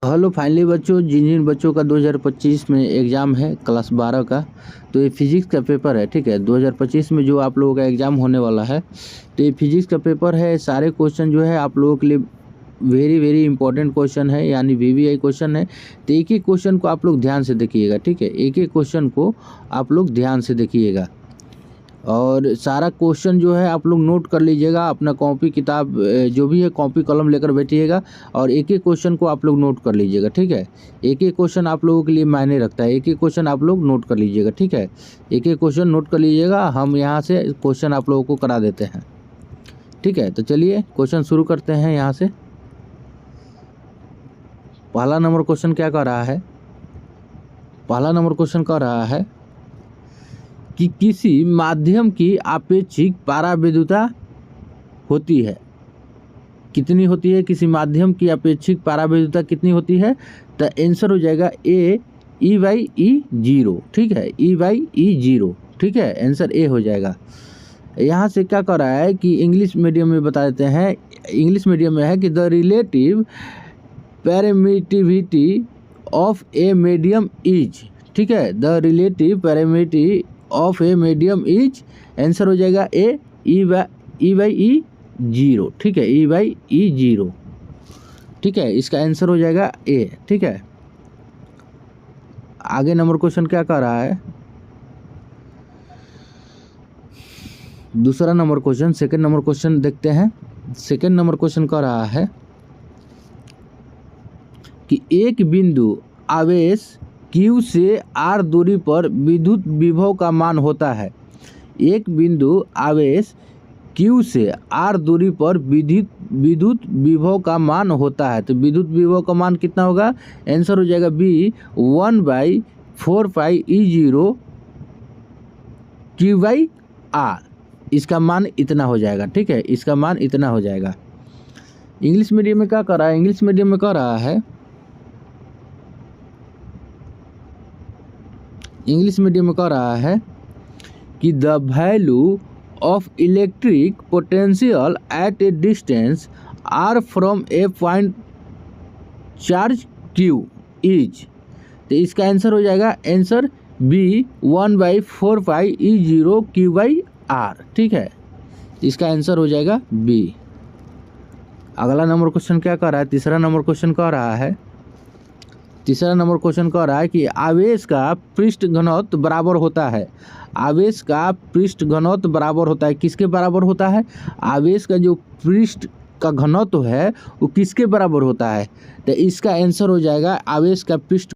Hello finally बच्चों, जिन जिन बच्चों का 2025 में एग्ज़ाम है क्लास 12 का, तो ये फिजिक्स का पेपर है। ठीक है, 2025 में जो आप लोगों का एग्ज़ाम होने वाला है, तो ये फिजिक्स का पेपर है। सारे क्वेश्चन जो है आप लोगों के लिए वेरी वेरी इंपॉर्टेंट क्वेश्चन है, यानी वीवीआई क्वेश्चन है। तो एक एक क्वेश्चन को आप लोग ध्यान से देखिएगा। ठीक है, एक एक क्वेश्चन को आप लोग ध्यान से देखिएगा और सारा क्वेश्चन जो है आप लोग नोट कर लीजिएगा। अपना कॉपी किताब जो भी है कॉपी कलम लेकर बैठिएगा और एक एक क्वेश्चन को आप लोग नोट कर लीजिएगा। ठीक है, एक एक क्वेश्चन आप लोगों के लिए मायने रखता है। एक एक क्वेश्चन आप लोग नोट कर लीजिएगा। ठीक है, एक एक क्वेश्चन नोट कर लीजिएगा। हम यहाँ से क्वेश्चन आप लोगों को करा देते हैं। ठीक है, तो चलिए क्वेश्चन शुरू करते हैं। यहाँ से पहला नंबर क्वेश्चन क्या कर रहा है? पहला नंबर क्वेश्चन कह रहा है कि किसी माध्यम की आपेक्षिक परावैद्युता होती है। कितनी होती है? किसी माध्यम की आपेक्षिक परावैद्युता कितनी होती है? तो आंसर हो जाएगा ए बाई ई जीरो। ठीक है, ई बाई ई जीरो। ठीक है, आंसर ए हो जाएगा। यहाँ से क्या कर रहा है कि इंग्लिश मीडियम में बता देते हैं। इंग्लिश मीडियम में है कि the relative permittivity of a medium is. ठीक है, the relative permittivity of a medium is, answer हो जाएगा ए ई बाई ई जीरो। ठीक है, ई बाई ई जीरो। ठीक है, इसका आंसर हो जाएगा ए। ठीक है, आगे नंबर क्वेश्चन क्या कर रहा है? दूसरा number question, second number question देखते हैं। सेकंड नंबर क्वेश्चन कर रहा है कि एक बिंदु आवेश Q से R दूरी पर विद्युत विभव का मान होता है। एक बिंदु आवेश Q से R दूरी पर विद्युत विभव का मान होता है। तो विद्युत विभव का मान कितना होगा? आंसर हो जाएगा बी 1/4πe0 Q/R। इसका मान इतना हो जाएगा। ठीक है, इसका मान इतना हो जाएगा। इंग्लिश मीडियम में क्या कर रहा है? इंग्लिश मीडियम में कह रहा है, इंग्लिश मीडियम में कह रहा है कि the value of electric potential at a distance r from a point charge q is. तो इसका आंसर हो जाएगा आंसर बी 1/4πe0 Q/R। ठीक है, इसका आंसर हो जाएगा बी। अगला नंबर क्वेश्चन क्या कर रहा है? तीसरा नंबर क्वेश्चन कह रहा है, तीसरा नंबर क्वेश्चन कह रहा है कि आवेश का पृष्ठ घनत्व बराबर होता है। आवेश का पृष्ठ घनत्व बराबर होता है किसके बराबर होता है? आवेश का जो पृष्ठ का घनत्व है वो किसके बराबर होता है? तो इसका आंसर हो जाएगा आवेश का पृष्ठ।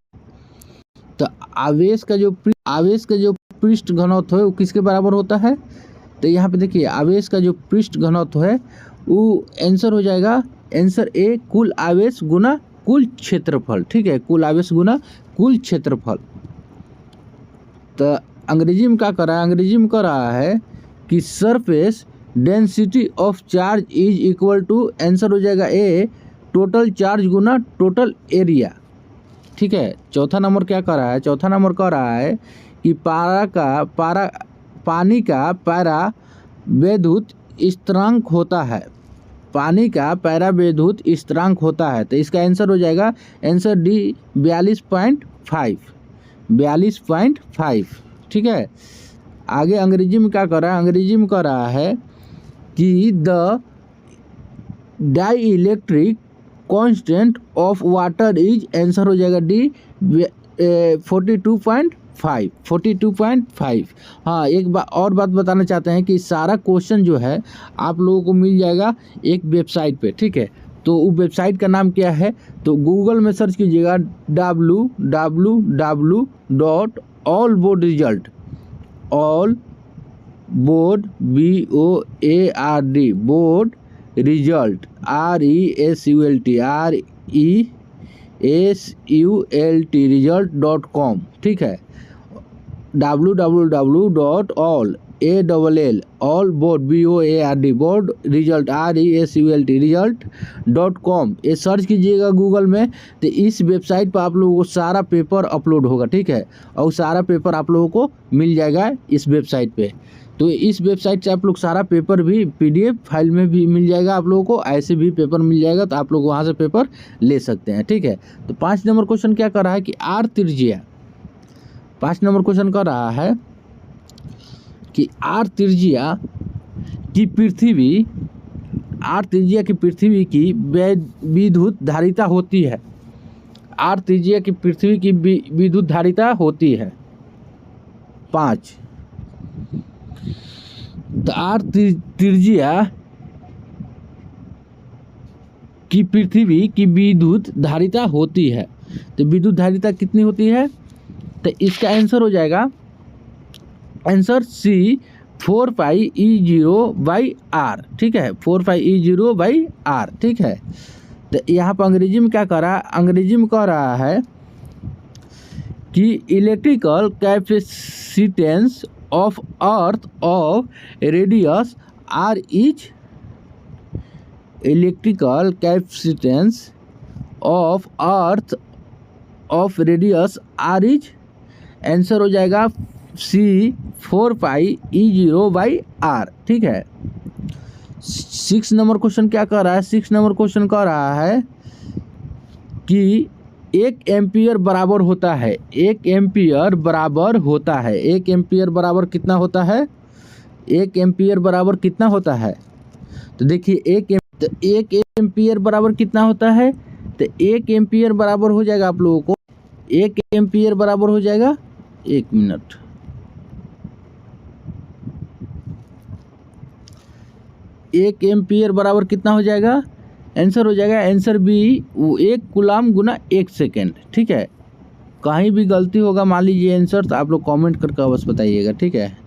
तो आवेश का जो पृष्ठ घनत्व है वो किसके बराबर होता है? तो यहाँ पे देखिए, आवेश का जो पृष्ठ घनत्व है वो आंसर हो जाएगा आंसर ए कुल आवेश गुना कुल क्षेत्रफल। ठीक है, कुल आवेश गुना कुल क्षेत्रफल। तो अंग्रेजी में क्या कर रहा है? अंग्रेजी में कह रहा है कि surface density of charge is equal to, answer हो जाएगा ए टोटल चार्ज गुना टोटल एरिया। ठीक है, चौथा नंबर क्या कर रहा है? चौथा नंबर कह रहा है कि पानी का पैरा विद्युत स्थिरांक होता है। पानी का पैरा विद्युत स्थिरांक होता है। तो इसका आंसर हो जाएगा आंसर डी 42.5। ठीक है, आगे अंग्रेजी में क्या कर रहा है? अंग्रेजी में कह रहा है कि the dielectric constant of water is, answer हो जाएगा डी 42.5। हाँ, एक बात और बात बताना चाहते हैं कि सारा क्वेश्चन जो है आप लोगों को मिल जाएगा एक वेबसाइट पे। ठीक है, तो वो वेबसाइट का नाम क्या है? तो गूगल में सर्च कीजिएगा www.allboardresult, all board BOARD board result RESULT result.com। ठीक है, www.allboard board result RESULT result.com ये सर्च कीजिएगा गूगल में। तो इस वेबसाइट पर आप लोगों को सारा पेपर अपलोड होगा। ठीक है, और सारा पेपर आप लोगों को मिल जाएगा इस वेबसाइट पे। तो इस वेबसाइट से आप लोग सारा पेपर भी PDF फाइल में भी मिल जाएगा, आप लोगों को ऐसे भी पेपर मिल जाएगा, तो आप लोग वहाँ से पेपर ले सकते हैं। ठीक है, तो 5 नंबर क्वेश्चन क्या कर रहा है कि R त्रिज्या, 5 नंबर क्वेश्चन कर रहा है कि R त्रिज्या की पृथ्वी की विद्युत धारिता होती है। R त्रिज्या की पृथ्वी की विद्युत धारिता होती है 5। तो R त्रिज्या की पृथ्वी की विद्युत धारिता होती है, तो विद्युत धारिता कितनी होती है? तो इसका आंसर हो जाएगा, आंसर C 4πe0/r। ठीक है, 4πe0/r। ठीक है, तो यहाँ पर अंग्रेजी में क्या कर रहा है? अंग्रेजी में कह रहा है कि electrical capacitance of earth of radius R is, electrical capacitance of earth of radius R is, answer हो जाएगा C 4πe0/r। ठीक है, 6 नंबर क्वेश्चन क्या कर रहा है? 6 नंबर क्वेश्चन कह रहा है कि 1 एम्पियर बराबर होता है, 1 एम्पियर बराबर होता है, 1 एम्पियर बराबर कितना होता है? 1 एम्पियर बराबर कितना होता है? तो देखिए 1 एम्पियर बराबर कितना होता है? तो 1 एम्पियर बराबर हो जाएगा आप लोगों को, 1 एम्पियर बराबर हो जाएगा, 1 मिनट, 1 एम्पियर बराबर कितना हो जाएगा? आंसर हो जाएगा, आंसर बी 1 कूलम गुना 1 सेकेंड। ठीक है, कहीं भी गलती होगा मान लीजिए आंसर, तो आप लोग कमेंट करके अवश्य बताइएगा। ठीक है,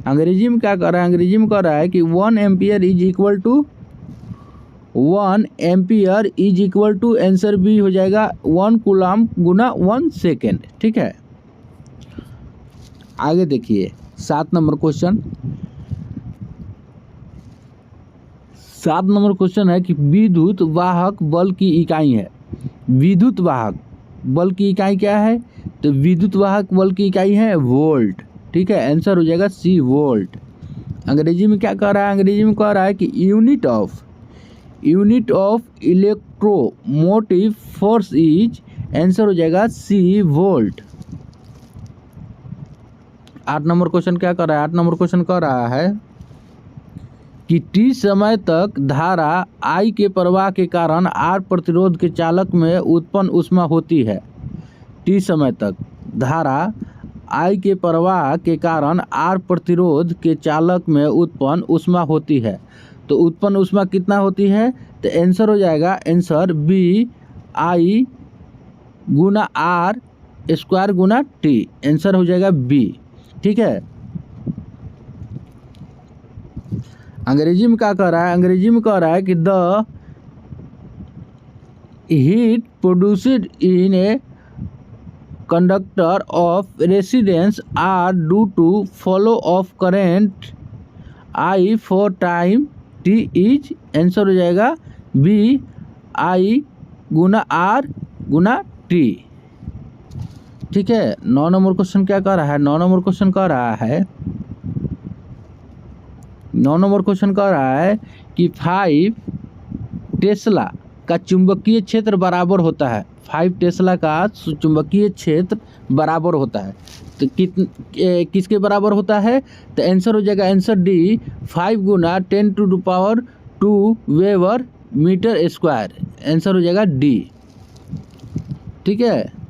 अंग्रेजी में क्या कर रहा है? अंग्रेजी में कह रहा है कि 1 ampere is equal to, 1 ampere is equal to, answer B हो जाएगा 1 कूलम गुना 1 सेकेंड। ठीक है, आगे देखिए 7 नंबर क्वेश्चन। 7 नंबर क्वेश्चन है कि विद्युत वाहक बल की इकाई है। विद्युत वाहक बल की इकाई क्या है? तो विद्युत वाहक बल की इकाई है वोल्ट। ठीक है, आंसर हो जाएगा C वोल्ट। अंग्रेजी में क्या कह रहा है? अंग्रेजी में कह रहा है कि unit of electromotive force is, answer हो जाएगा C वोल्ट। 8 नंबर क्वेश्चन क्या कर रहा है? 8 नंबर क्वेश्चन कह रहा है कि T समय तक धारा I के प्रवाह के कारण R प्रतिरोध के चालक में उत्पन्न ऊष्मा होती है। T समय तक धारा I के प्रवाह के कारण R प्रतिरोध के चालक में उत्पन्न ऊष्मा होती है, तो उत्पन्न ऊष्मा कितना होती है? तो आंसर हो जाएगा, answer B I Guna R square Guna T, answer हो जाएगा B। ठीक है, अंग्रेजी में क्या कह रहा है? अंग्रेजी में कह रहा है कि the heat produced in a conductor of residence R due to flow of current I for time T is, answer हो जाएगा B I Guna R Guna T। ठीक है, 9 नंबर क्वेश्चन क्या कह रहा है? 9 नंबर क्वेश्चन कह रहा है, 9 नंबर क्वेश्चन कह रहा है कि 5 टेस्ला का चुंबकीय क्षेत्र बराबर होता है। 5 टेस्ला का चुंबकीय क्षेत्र बराबर होता है, तो किसके बराबर होता है? तो आंसर हो जाएगा, आंसर D 5 गुना 10⁻² वेबर मीटर स्क्वायर, आंसर हो जाएगा D। ठीक है,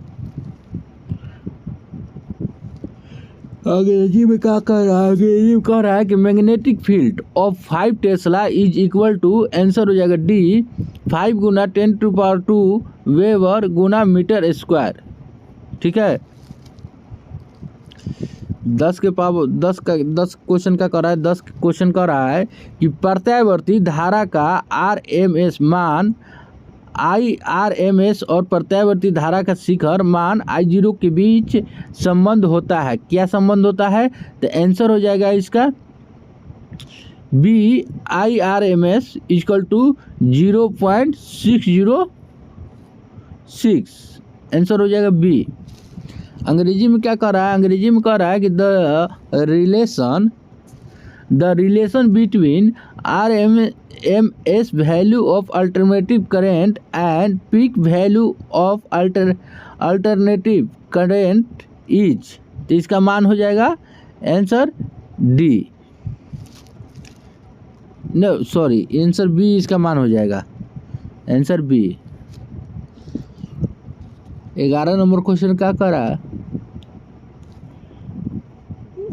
अंग्रेजी में क्या कह रहा है? अंग्रेजी में कह रहा है कि magnetic field of 5 tesla is equal to, answer हो जाएगा D 5 गुना 10⁻² वेबर गुना मीटर स्क्वायर। ठीक है, 10 क्वेश्चन का कर रहा है। 10 क्वेश्चन कर रहा है कि प्रत्यावर्ती धारा का RMS मान IRMS और प्रत्यावर्ती धारा का शिखर मान I0 के बीच संबंध होता है। क्या संबंध होता है? तो आंसर हो जाएगा इसका B IRMS equal to 0.606, answer हो जाएगा B। अंग्रेजी में क्या कह रहा है? अंग्रेजी में कह रहा है कि the relation the relation between RMS value of alternative current and peak value of alternative current is, तो इसका मान हो जाएगा answer D, no sorry answer B इसका मान हो जाएगा, आंसर बी। 11 नंबर क्वेश्चन क्या करा,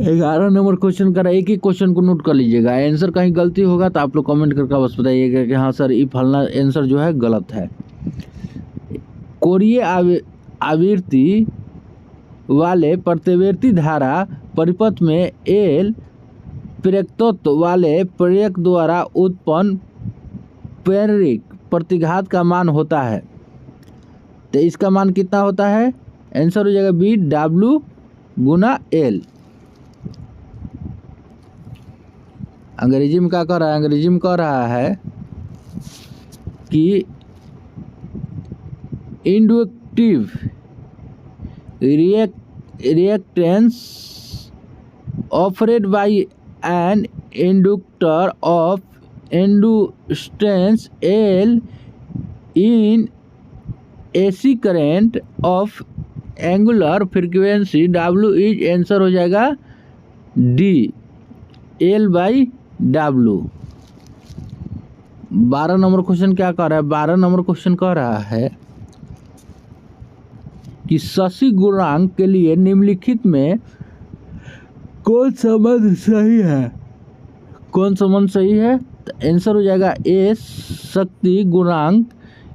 11 नंबर क्वेश्चन करा, एक ही क्वेश्चन को नोट कर लीजिएगा, आंसर कहीं गलती होगा तो आप लोग कमेंट करके बस बताइएगा कि हाँ सर ये फलना आंसर जो है गलत है। कोरीय आवृत्ति वाले प्रतिवर्ती धारा परिपथ में एल प्रेरकत्व वाले प्रेरक द्वारा उत्पन्न प्रेरित प्रतिघात का मान होता है, तो इसका मान कितना होता है, आंसर हो जाएगा बी W गुना L। अंग्रेजी में क्या कह रहा है, अंग्रेजी में कह रहा है कि inductive reactance offered by an inductor of inductance L in AC current of angular frequency W is, answer हो जाएगा डी L/W। 12 नंबर क्वेश्चन क्या कह रहा है, 12 नंबर क्वेश्चन कह रहा है कि शशि गुणांक के लिए निम्नलिखित में कौन संबंध सही है, कौन संबंध सही है, तो आंसर हो जाएगा ए शक्ति गुणांक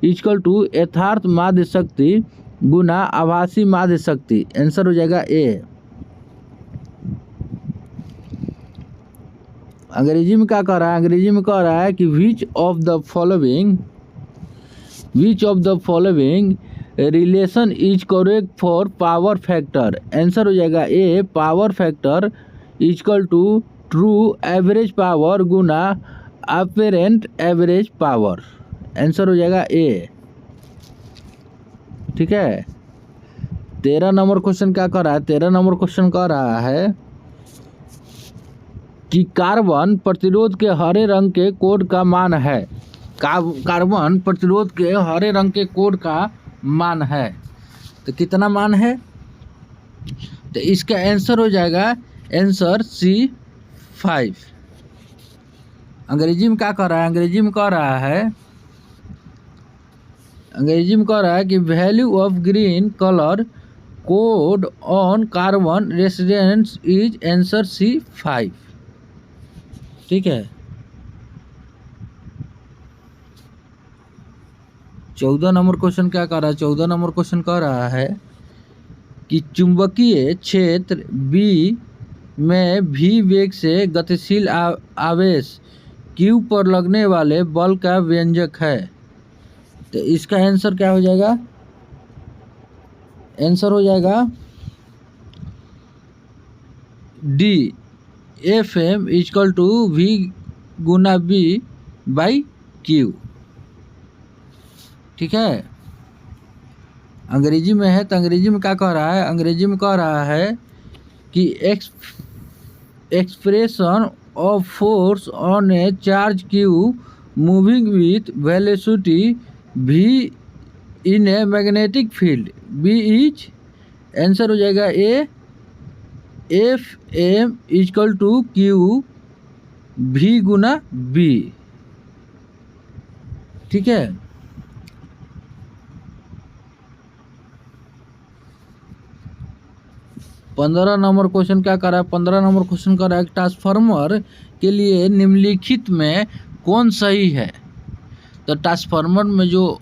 इक्वल टू यथार्थ माध्य शक्ति गुना आभासी माध्य शक्ति, आंसर हो जाएगा ए। अंग्रेजी में क्या कह रहा है, अंग्रेजी में कह रहा है कि which of the following relation is correct for power factor, answer हो जाएगा A power factor equal to true average power गुना अपेरेंट एवरेज पावर, आंसर हो जाएगा ए। ठीक है। 13 नंबर क्वेश्चन क्या कर रहा है, 13 नंबर क्वेश्चन कह रहा है कि कार्बन प्रतिरोध के हरे रंग के कोड का मान है, कार्बन प्रतिरोध के हरे रंग के कोड का मान है, तो कितना मान है, तो इसका आंसर हो जाएगा आंसर C5। अंग्रेजी में क्या कह रहा है, अंग्रेजी में कह रहा है कि value of green colour code on carbon residence is, answer C5। ठीक है। 14 नंबर क्वेश्चन क्या कर रहा है, 14 नंबर क्वेश्चन कह रहा है कि चुंबकीय क्षेत्र B में V वेग से गतिशील आवेश Q पर लगने वाले बल का व्यंजक है, तो इसका आंसर क्या हो जाएगा, आंसर हो जाएगा D FM equal to V गुना B बाई Q। ठीक है। अंग्रेजी में है तो अंग्रेजी में क्या कह रहा है, अंग्रेजी में कह रहा है कि expression of force on a charge Q moving with velocity V in a magnetic field B is, answer हो जाएगा A FM equal to Q V गुना B। ठीक है। पंद्रह नंबर क्वेश्चन क्या कर रहा है, 15 नंबर क्वेश्चन कर रहा है ट्रांसफार्मर के लिए निम्नलिखित में कौन सही है, तो ट्रांसफार्मर में जो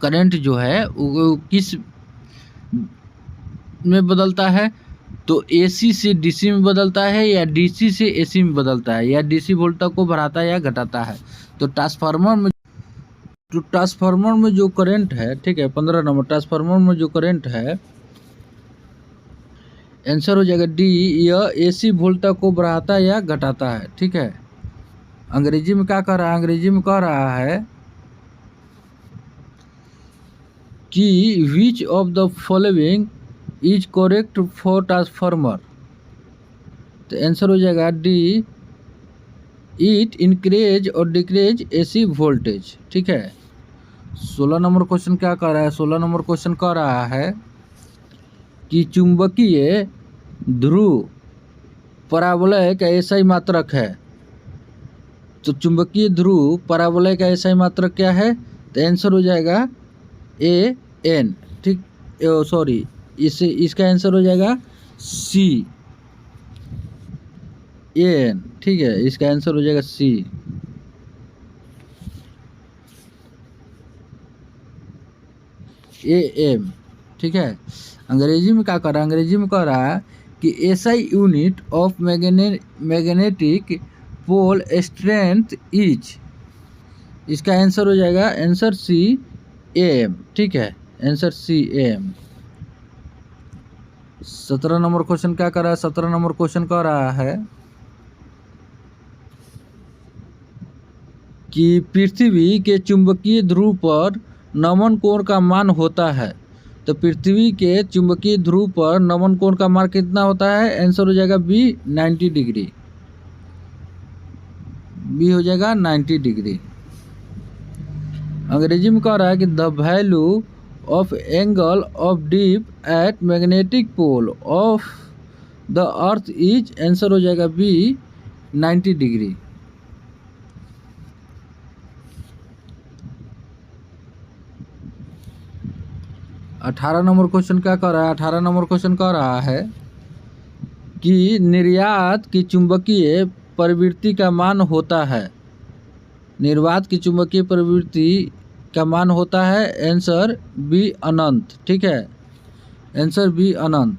करंट जो है वो किस में बदलता है, तो AC से DC में बदलता है या DC से AC में बदलता है, या DC वोल्टेज को बढ़ाता है या घटाता है, तो ट्रांसफार्मर में जो करंट है, ठीक है, 15 नंबर ट्रांसफार्मर में जो करंट है, आंसर हो जाएगा डी, यह AC वोल्टेज को बढ़ाता है या घटाता है। ठीक है। अंग्रेजी में क्या कह रहा है, अंग्रेजी में कह रहा है कि which of the following is correct for transformer, तो आंसर हो जाएगा डी, इट इंक्रीज और डिक्रीज एसी वोल्टेज। ठीक है। 16 नंबर क्वेश्चन क्या कर रहा है? 16 नंबर क्वेश्चन कह रहा है कि चुंबकीय ध्रुव परावलय का एसआई मात्रक है। तो चुंबकीय ध्रुव परावलय का एसआई मात्रक क्या है? तो आंसर हो जाएगा ए एन। ठीक, सॉरी, इसका आंसर हो जाएगा सी एन। ठीक है, इसका आंसर हो जाएगा सी ए एम। ठीक है। अंग्रेजी में क्या कर रहा है? अंग्रेजी में कह रहा है कि SI unit of magnetic pole strength is. इसका आंसर हो जाएगा आंसर सी एम। ठीक है, answer C M. 17 number question क्या कर रहा है? 17 नंबर क्वेश्चन कह रहा है कि पृथ्वी के चुंबकीय ध्रुव पर नमन कोण का मान होता है। तो पृथ्वी के चुंबकीय ध्रुव पर नमन कोण का मान कितना होता है? आंसर हो जाएगा बी 90 डिग्री। बी हो जाएगा 90 डिग्री। अंग्रेजी में कह रहा है कि the value of angle of dip at magnetic pole of the earth is. Answer हो जाएगा बी 90 डिग्री। अठारह नंबर क्वेश्चन क्या कर रहा है? 18 नंबर क्वेश्चन कह रहा है कि निर्यात की चुंबकीय प्रवृत्ति का मान होता है। निर्वात की चुंबकीय प्रवृत्ति का मान होता है आंसर बी अनंत। ठीक है, आंसर बी अनंत।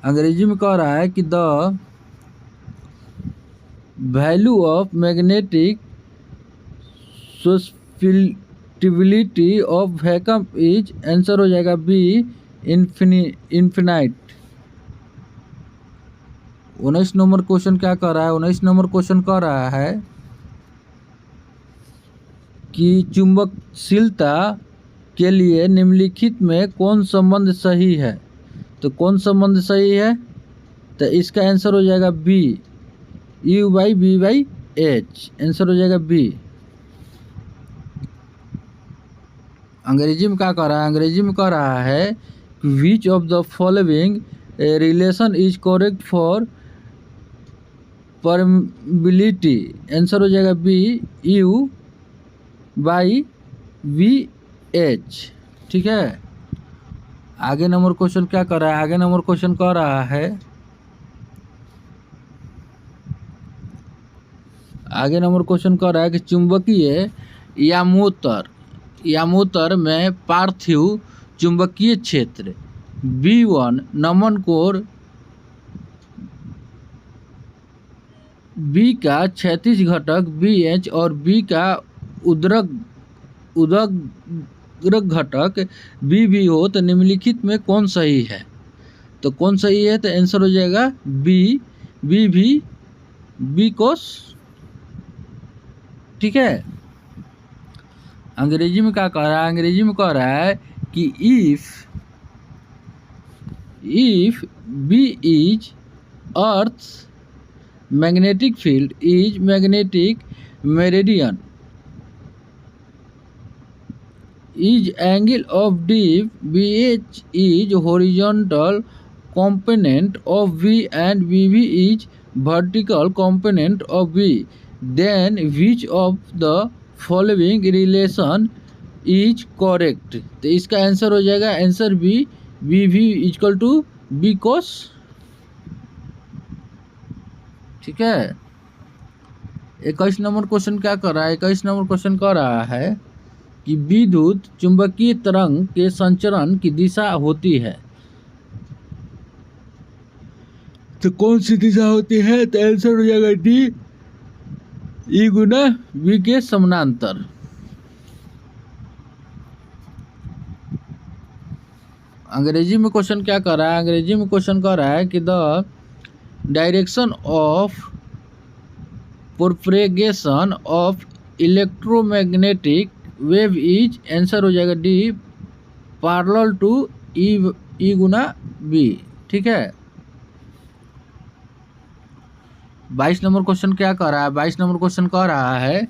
अंग्रेजी में कह रहा है कि the value of magnetic susceptibility of vacuum is. Answer हो जाएगा बी इन्फिनाइट। 19 नंबर क्वेश्चन क्या कर रहा है? 19 नंबर क्वेश्चन कह रहा है कि चुंबकशीलता के लिए निम्नलिखित में कौन संबंध सही है? तो कौन संबंध सही है? तो इसका आंसर हो जाएगा B U by B by H. Answer हो जाएगा बी। अंग्रेजी में क्या कह रहा है? अंग्रेजी में कह रहा है which of the following relation is correct for permeability. Answer हो जाएगा B U by V H. ठीक है। आगे नंबर क्वेश्चन क्या कर रहा है? आगे नंबर क्वेश्चन कह रहा है आगे नंबर क्वेश्चन कह रहा है कि चुंबकीय यामोत्तर में पार्थिव चुंबकीय क्षेत्र B1 नमन कोण B का क्षैतिज घटक BH और B का उदग्र घटक BB हो तो निम्नलिखित में कौन सही है? तो कौन सही है? तो आंसर हो जाएगा बी BB B कोस। ठीक है। अंग्रेजी में क्या कह रहा है? अंग्रेजी में कह रहा है कि if B is earth magnetic field is magnetic meridian is angle of dip BH is horizontal component of V and BB is vertical component of B, then which of the following relation is correct? तो इसका answer हो जाएगा answer B BV equal to B cos। ठीक है। 21 number question क्या कर रहा है? 21 नंबर क्वेश्चन कह रहा है कि विद्युत चुंबकीय तरंग के संचरण की दिशा होती है। तो कौन सी दिशा होती है? तो आंसर हो जाएगा डी ई गुना वी के समानांतर। अंग्रेजी में क्वेश्चन क्या कर रहा है? अंग्रेजी में क्वेश्चन कह रहा है कि the direction of propagation of electromagnetic wave is. Answer हो जाएगा डी पैरेलल टू ई गुना बी। ठीक है। 22 नंबर क्वेश्चन क्या कह रहा है? 22 नंबर क्वेश्चन कह रहा है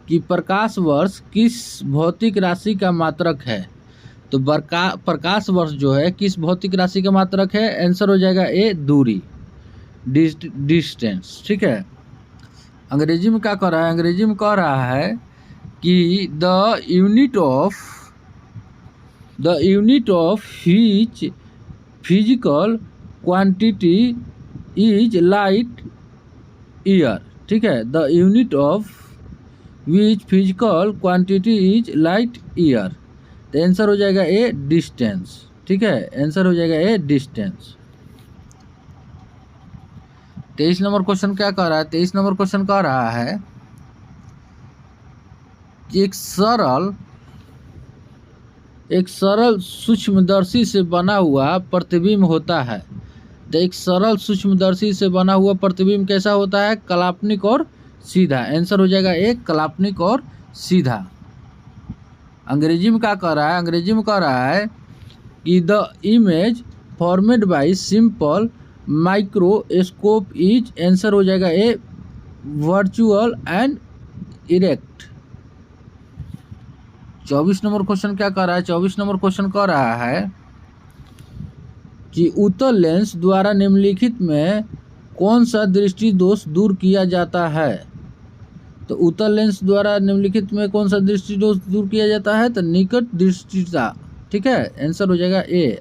कि प्रकाश वर्ष किस भौतिक राशि का मात्रक है? तो प्रकाश वर्ष जो है किस भौतिक राशि का मात्रक है? आंसर हो जाएगा ए, दूरी, डिस्टेंस। ठीक है। अंग्रेजी में क्या कह रहा है? अंग्रेजी में कह रहा है कि द यूनिट ऑफ हीच physical quantity is light year. ठीक है। The unit of which physical quantity is light year. तो आंसर हो जाएगा ए, डिस्टेंस। ठीक है। आंसर हो जाएगा ए, डिस्टेंस। 23 नंबर क्वेश्चन क्या कह रहा है? 23 नंबर क्वेश्चन कह रहा है कि एक सरल सूक्ष्मदर्शी से बना हुआ प्रतिबिंब होता है। तो एक सरल सूक्ष्मदर्शी से बना हुआ प्रतिबिंब कैसा होता है? काल्पनिक और सीधा। आंसर हो जाएगा एक, काल्पनिक और सीधा। अंग्रेजी में क्या कह रहा है? अंग्रेजी में कह रहा है कि the image formed by simple microscope is. Answer हो जाएगा A, virtual and erect. 24 number question क्या कह रहा है? 24 नंबर क्वेश्चन कह रहा है कि उत्तल लेंस द्वारा निम्नलिखित में कौन सा दृष्टि दोष दूर किया जाता है? तो उत्तल लेंस द्वारा निम्नलिखित में कौन सा दृष्टि दोष दूर किया जाता है? तो निकट दृष्टिता। ठीक है। आंसर हो जाएगा ए।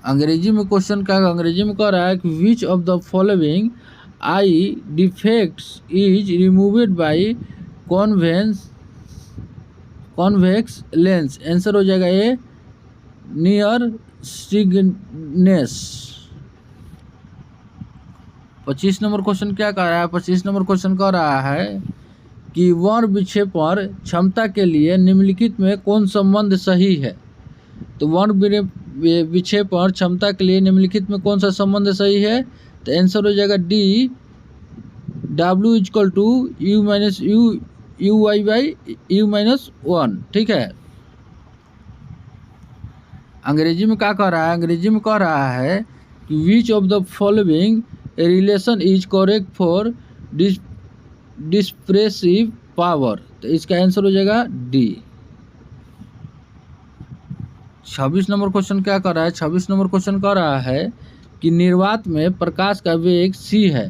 अंग्रेजी में क्वेश्चन क्या? अंग्रेजी में कह रहा है कि which of the following I defects is removed by convex lens. Answer हो जाएगा ए, नियर सिग्नेस। 25 नंबर क्वेश्चन क्या कह रहा है? 25 नंबर क्वेश्चन कह रहा है कि वर्ण विक्षेपण क्षमता के लिए निम्नलिखित में कौन संबंध सही है? तो वर्ण विक्षेपण क्षमता के लिए निम्नलिखित में कौन सा संबंध सही है? तो आंसर हो जाएगा D, W equal to U minus U Y by U minus 1। ठीक है। अंग्रेजी में क्या कह रहा है? अंग्रेजी में कह रहा है कि which of the following relation is correct for डिस्प्रेसिव power. तो इसका आंसर हो जाएगा डी। 26 नंबर क्वेश्चन क्या कर रहा है? 26 नंबर क्वेश्चन कह रहा है कि निर्वात में प्रकाश का वेग c है,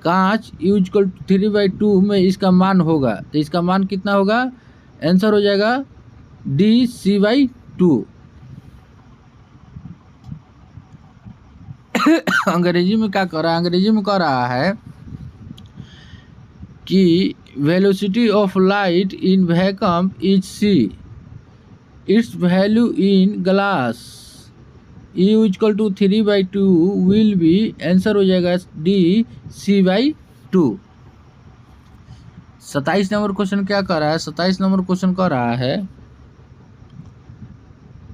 कांच U इक्वल 3/2 में इसका मान होगा। तो इसका मान कितना होगा? आंसर हो जाएगा डी, c/2। अंग्रेजी में क्या कह रहा है? अंग्रेजी में कह रहा है कि velocity of light in vacuum is c, its value in glass U equal to 3/2 will be. Answer हो जाएगा डी, c/2। 27 नंबर क्वेश्चन क्या कर रहा है? 27 नंबर क्वेश्चन कह रहा है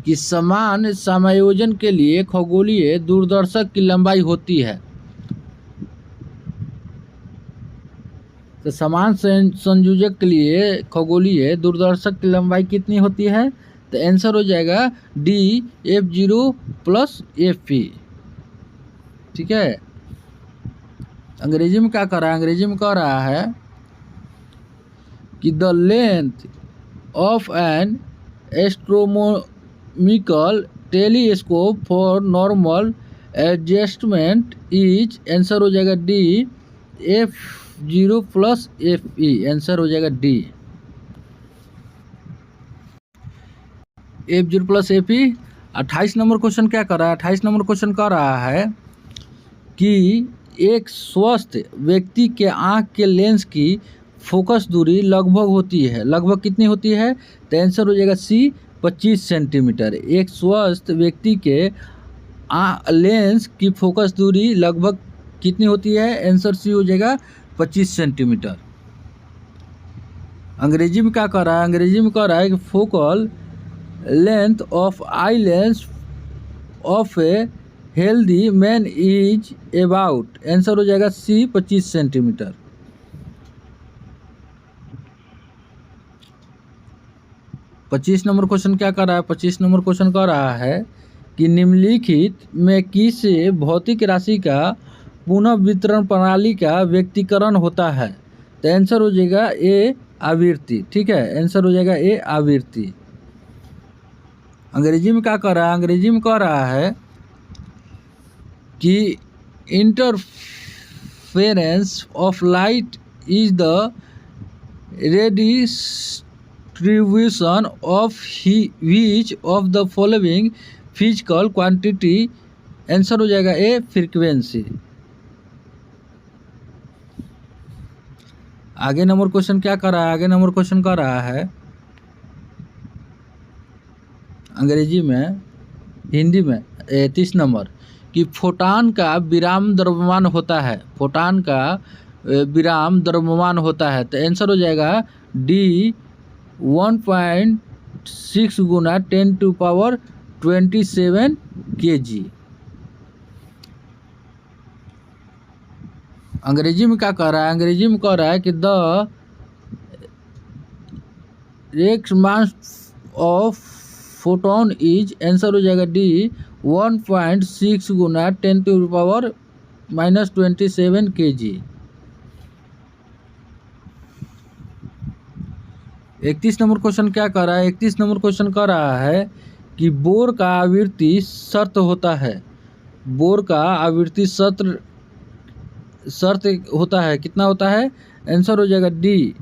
कि समान समायोजन के लिए खगोलीय दूरदर्शक की लंबाई होती है। तो समान संयोजक के लिए खगोलीय दूरदर्शक की लंबाई कितनी होती है? तो आंसर हो जाएगा डी, F0 प्लस F। ठीक है। अंग्रेजी में क्या कर रहा है? अंग्रेजी में कह रहा है कि the length of N astronomical telescope for normal adjustment is. Answer हो जाएगा D, F0 plus Fe। Answer हो जाएगा D, F0 plus Fe। 28 number question क्या कर रहा है? 28 नंबर क्वेश्चन कह रहा है कि एक स्वस्थ व्यक्ति के आँख के लेंस की फोकस दूरी लगभग होती है। लगभग कितनी होती है? तो आंसर हो जाएगा सी, 25 सेंटीमीटर। एक स्वस्थ व्यक्ति के लेंस की फोकस दूरी लगभग कितनी होती है? आंसर सी हो जाएगा 25 सेंटीमीटर। अंग्रेजी में क्या कह रहा है? अंग्रेजी में कह रहा है कि focal length of eye lens of a healthy man is about. Answer हो जाएगा सी, 25 सेंटीमीटर। पच्चीस नंबर क्वेश्चन क्या कर रहा है? 25 नंबर क्वेश्चन कह रहा है कि निम्नलिखित में किस भौतिक राशि का पुनः वितरण प्रणाली का व्यक्तिकरण होता है? तो आंसर हो जाएगा ए आवृत्ति। ठीक है, आंसर हो जाएगा ए आवृत्ति। अंग्रेजी में क्या कह रहा है? अंग्रेजी में कह रहा है कि interference of light is the redistribution of which of the following physical quantity? Answer हो जाएगा ए फ्रीक्वेंसी। आगे नंबर क्वेश्चन क्या कर रहा है? आगे नंबर क्वेश्चन कर रहा है अंग्रेजी में, हिंदी में 30 नंबर कि फोटान का विराम द्रव्यमान होता है। फोटान का विराम द्रव्यमान होता है। तो आंसर हो जाएगा डी 1.6 गुना 10⁻27 kg। अंग्रेजी में क्या कह रहा है? अंग्रेजी में कह रहा है कि द रेक्स mass of photon is, answer हो जाएगा डी 1.6 गुना 10⁻27 kg। 31 नंबर क्वेश्चन क्या कर रहा है? 31 नंबर क्वेश्चन कह रहा है कि बोर का आवृत्ति शर्त होता है। बोर का आवृत्ति शर्त होता है, कितना होता है? आंसर हो जाएगा D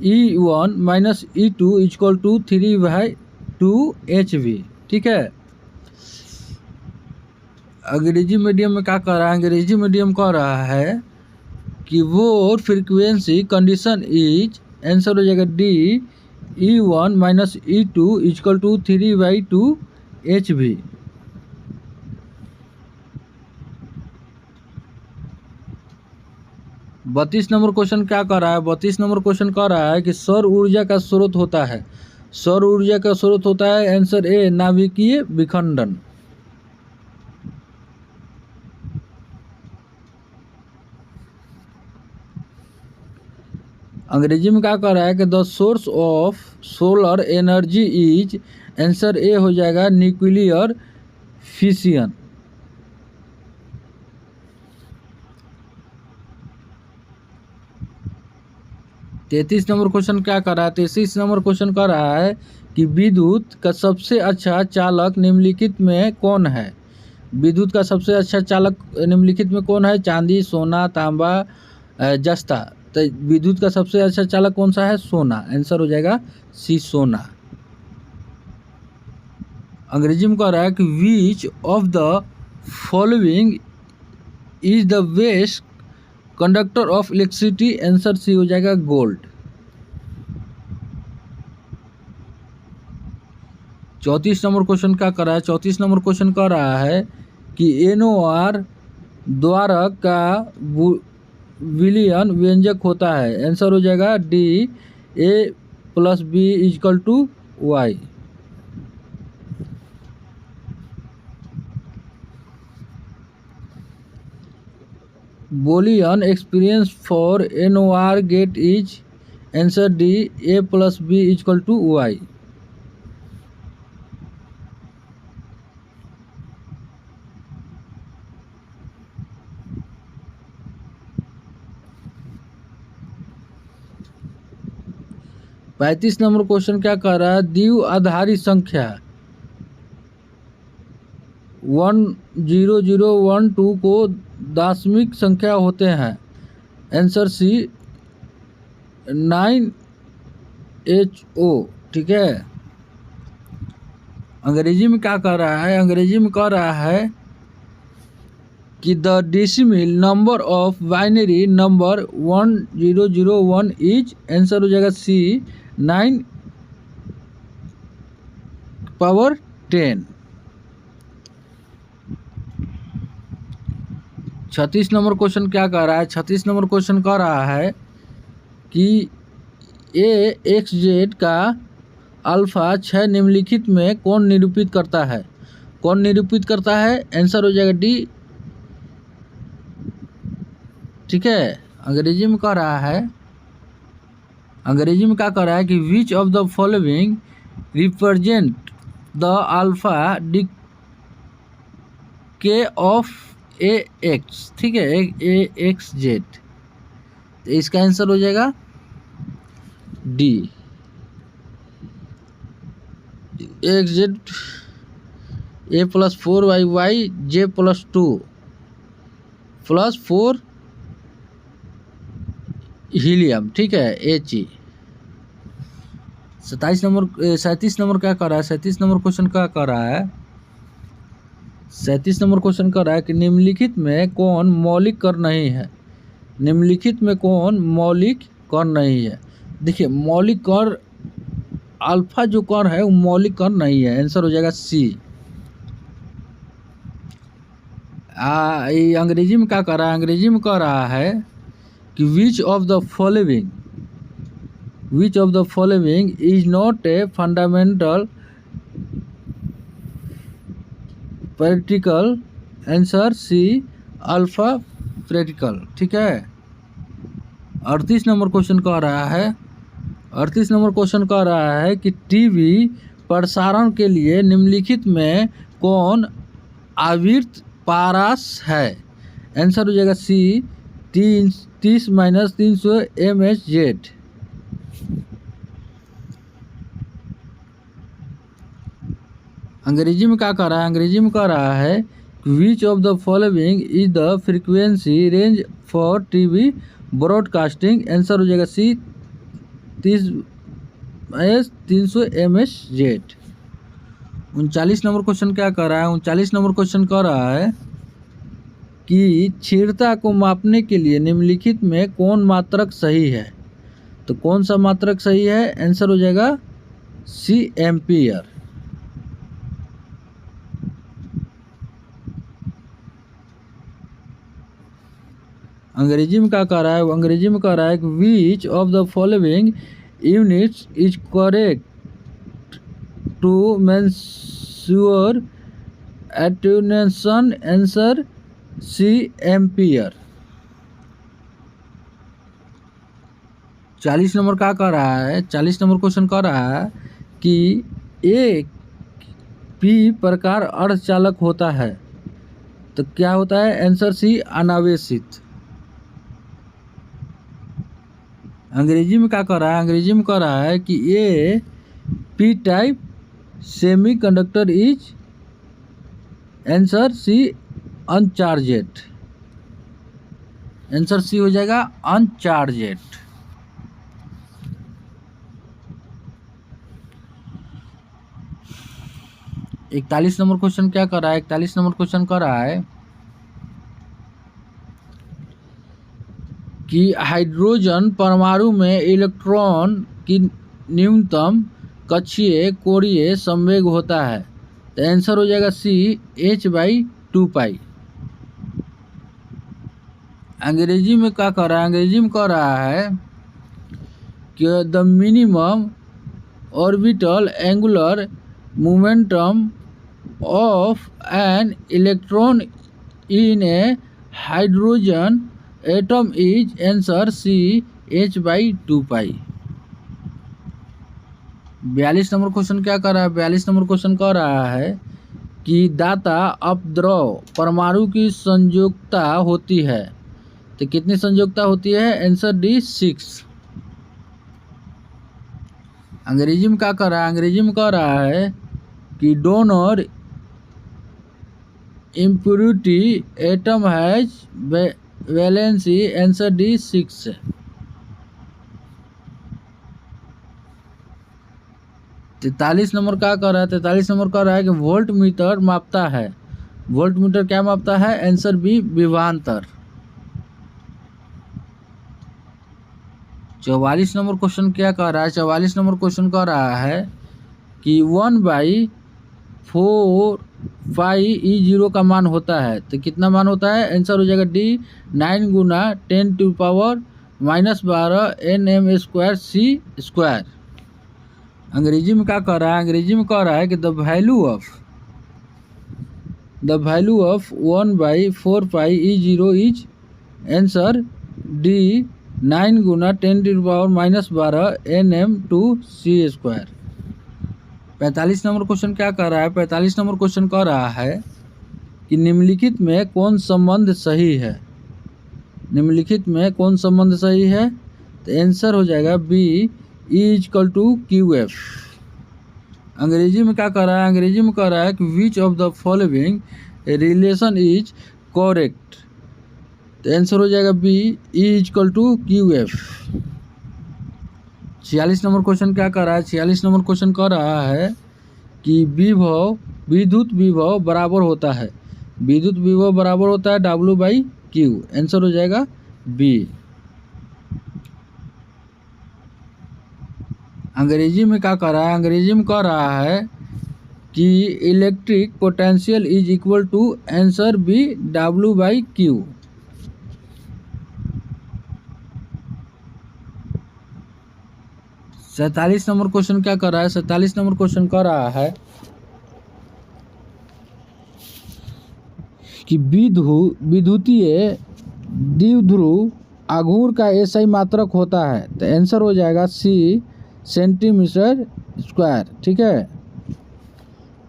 E1 minus E2 equal to 3/2 ठीक है। अंग्रेजी मीडियम में क्या कह रहा है? अंग्रेजी मीडियम कह रहा है कि Bohr frequency condition is, answer हो जाएगा D E1 minus E2 equal to 3/2 HV। बत्तीस नंबर क्वेश्चन क्या कर रहा है? 32 नंबर क्वेश्चन कह रहा है कि सौर ऊर्जा का स्रोत होता है। सौर ऊर्जा का स्रोत होता है, आंसर ए नाभिकीय विखंडन। अंग्रेजी में क्या कह रहा है कि the source of solar energy is, answer ए हो जाएगा न्यूक्लियर फिशन। तैतीस नंबर क्वेश्चन क्या कर रहा है? 33 नंबर क्वेश्चन कर रहा है कि विद्युत का सबसे अच्छा चालक निम्नलिखित में कौन है? विद्युत का सबसे अच्छा चालक निम्नलिखित में कौन है? चांदी, सोना, तांबा, जस्ता। तो विद्युत का सबसे अच्छा चालक कौन सा है? सोना। आंसर हो जाएगा सी सोना। अंग्रेजी में कह रहा है कि which of the following is the best conductor of electricity? Answer C हो जाएगा गोल्ड। 34 नंबर क्वेश्चन क्या कर रहा है? 34 नंबर क्वेश्चन कह रहा है कि NOR द्वारक का विलयन व्यंजक होता है। आंसर हो जाएगा D A+B equal to Y। Boolean expression for NOR gate is, answer D A+B equal to Y। पैंतीस नंबर क्वेश्चन क्या कह रहा है? द्विआधारी संख्या 10012 को दशमिक संख्या होते हैं। Answer C 9HO। ठीक है। अंग्रेजी में क्या कह रहा है? अंग्रेजी में कह रहा है कि the decimal number of binary number 1001 is, answer हो जाएगा सी 9^10। 36 नंबर क्वेश्चन क्या कह रहा है? 36 नंबर क्वेश्चन कह रहा है कि AXZ का अल्फा 6 निम्नलिखित में कौन निरूपित करता है? कौन निरूपित करता है? आंसर हो जाएगा डी। ठीक है। अंग्रेजी में कह रहा है, अंग्रेजी में क्या कह रहा है कि which of the following represent the alpha के ऑफ ए एक्स, ठीक है, ए एक्स जेड, तो इसका आंसर हो जाएगा D, X Z A plus 4 Y J plus 2 plus 4 helium, ठीक है, एच ई। 37 नंबर क्या कर रहा है? 37 नंबर क्वेश्चन क्या कर रहा है? 37 नंबर क्वेश्चन कर रहा है कि निम्नलिखित में कौन मौलिक कर नहीं है? निम्नलिखित में कौन मौलिक कर नहीं है? देखिए, मौलिक कर अल्फा जो कर है वो मौलिक कर नहीं है, आंसर हो जाएगा सी। ये अंग्रेजी में क्या कर रहा है? अंग्रेजी में कह रहा है कि which of the following is not a fundamental practical, answer C alpha practical, ठीक है। 38 नंबर क्वेश्चन कह रहा है, 38 नंबर क्वेश्चन कह रहा है कि टीवी प्रसारण के लिए निम्नलिखित में कौन आवृत्ति पारस है? आंसर हो जाएगा सी 30-300 MHz। अंग्रेजी में क्या कह रहा है? अंग्रेजी में कह रहा है which of the following is the frequency range for TV broadcasting, answer हो जाएगा सी 300 MHz। 39 नंबर क्वेश्चन क्या कर रहा है? 39 नंबर क्वेश्चन कह रहा है कि क्षीणता को मापने के लिए निम्नलिखित में कौन मात्रक सही है? तो कौन सा मात्रक सही है? आंसर हो जाएगा सी एम्पियर। अंग्रेजी में क्या कह रहा है? अंग्रेजी में कह रहा है कि which of the following units is correct to measure attenuation, answer C ampere. 40 number क्या कह रहा है? 40 नंबर क्वेश्चन कह रहा है कि एक पी प्रकार अर्धचालक होता है, तो क्या होता है? आंसर सी अनावेशित। अंग्रेजी में क्या कह रहा है? अंग्रेजी में कह रहा है कि a P type semiconductor is, answer C uncharged, answer C हो जाएगा अनचार्जेड। इकतालीस नंबर क्वेश्चन क्या कर रहा है? 41 नंबर क्वेश्चन कर रहा है कि हाइड्रोजन परमाणु में इलेक्ट्रॉन की न्यूनतम कक्षीय कोणीय संवेग होता है, तो आंसर हो जाएगा सी h/2π। अंग्रेजी में क्या कर रहा है? अंग्रेजी में कह रहा है कि the minimum orbital angular momentum of an electron in a hydrogen atom is, answer C h/2π। 42 number question क्या कर रहा है? 42 नंबर क्वेश्चन कह रहा है कि दाता अपद्रव परमाणु की संयोजकता होती है, तो कितनी संयोजकता होती है? Answer D 6। अंग्रेजी में क्या कर रहा है? अंग्रेजी में कह रहा है कि donor impurity atom has valency, answer D 6। 43 number क्या कर रहा है? 43 नंबर कह रहा है कि वोल्ट मीटर मापता है, वोल्ट मीटर क्या मापता है? आंसर बी विभवांतर। 44 नंबर क्वेश्चन क्या कह रहा है? 44 नंबर क्वेश्चन कह रहा है कि 1/4πe0 का मान होता है, तो कितना मान होता है? आंसर हो जाएगा डी 9 × 10⁻⁻12 nm² c²। अंग्रेजी में क्या कह रहा है? अंग्रेजी में कह रहा है कि the value of 1/4πe0 is, answer D 9 × 10⁻⁻12 nm²। 45 number question क्या कर रहा है? 45 नंबर क्वेश्चन कह रहा है कि निम्नलिखित में कौन संबंध सही है। निम्नलिखित में कौन संबंध सही है, तो आंसर हो जाएगा बी, E=QF। अंग्रेजी में क्या कह रहा है, अंग्रेजी में कह रहा है कि which of the following relation is correct, तो आंसर हो जाएगा बी, E=QF। 46 नंबर क्वेश्चन क्या कर रहा है, 46 नंबर क्वेश्चन कह रहा है कि विद्युत विभव बराबर होता है, विद्युत विभव बराबर होता है W/Q। आंसर हो जाएगा बी। अंग्रेजी में क्या कह रहा है, अंग्रेजी में कह रहा है कि electric potential is equal to, answer B, W/Q। सैंतालीस नंबर क्वेश्चन क्या कर रहा है, 47 नंबर क्वेश्चन कह रहा है कि विद्युतीय द्विध्रुव आघूर्ण का एसआई मात्रक होता है, तो आंसर हो जाएगा सी, सेंटीमीटर स्क्वायर। ठीक है।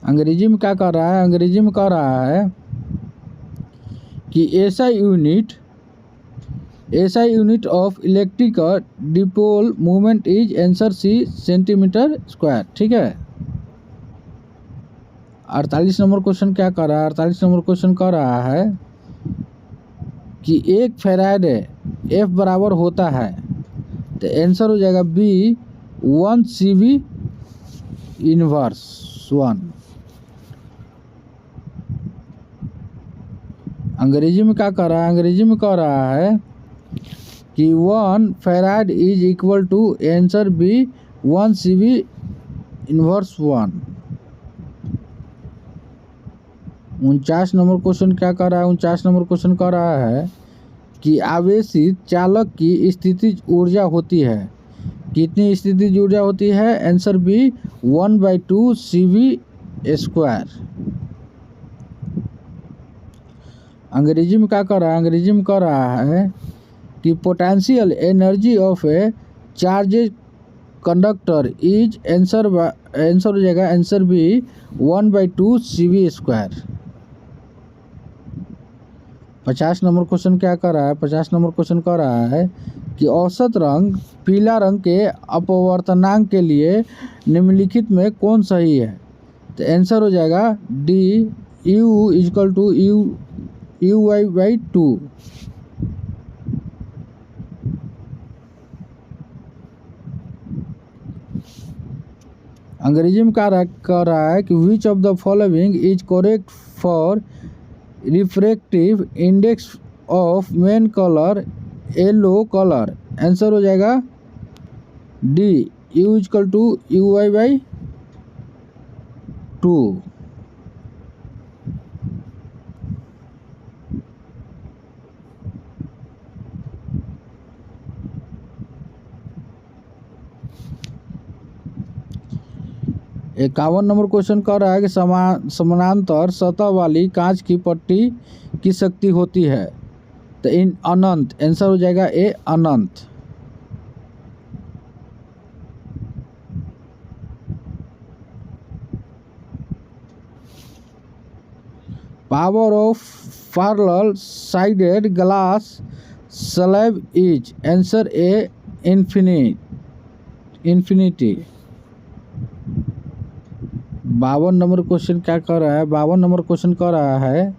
अंग्रेजी में क्या कर रहा है, अंग्रेजी में कह रहा है कि SI unit of electric dipole movement is, answer C, centimetre square. ठीक है। 48 नंबर क्वेश्चन क्या कर रहा है, 48 नंबर क्वेश्चन कह रहा है कि एक फैराडे एफ बराबर होता है, तो आंसर हो जाएगा बी, 1 CV इनवर्स 1। अंग्रेजी में क्या कह रहा है, अंग्रेजी में कह रहा है कि 1 farad is equal to, answer B, 1 CV inverse 1। 49 number question क्या कर रहा है, 49 नंबर क्वेश्चन कह रहा है कि आवेशित चालक की स्थितिज ऊर्जा होती है, कितनी स्थितिज ऊर्जा होती है, आंसर बी, 1/2 CV²। अंग्रेजी में क्या कर रहा है, अंग्रेजी में कह रहा है कि potential energy of A charges conductor is, answer हो जाएगा answer B, 1/2 CV²। 50 number question क्या कर रहा है, 50 नंबर क्वेश्चन कह रहा है कि औसत रंग पीला रंग के अपवर्तनांक के लिए निम्नलिखित में कौन सही है, तो आंसर हो जाएगा डी, UY/2। अंग्रेजी में क्या कह रहा है कि which of the following is correct for refractive index of main colour yellow colour, answer हो जाएगा डी, U=UY/2। इक्यावन नंबर क्वेश्चन कह रहा है कि समानांतर सतह वाली कांच की पट्टी की शक्ति होती है, तो इन अनंत, आंसर हो जाएगा ए, अनंत। Power of parallel sided glass slab is, answer A, infinity. 52 number question क्या कर रहा है, 52 नंबर क्वेश्चन कह रहा है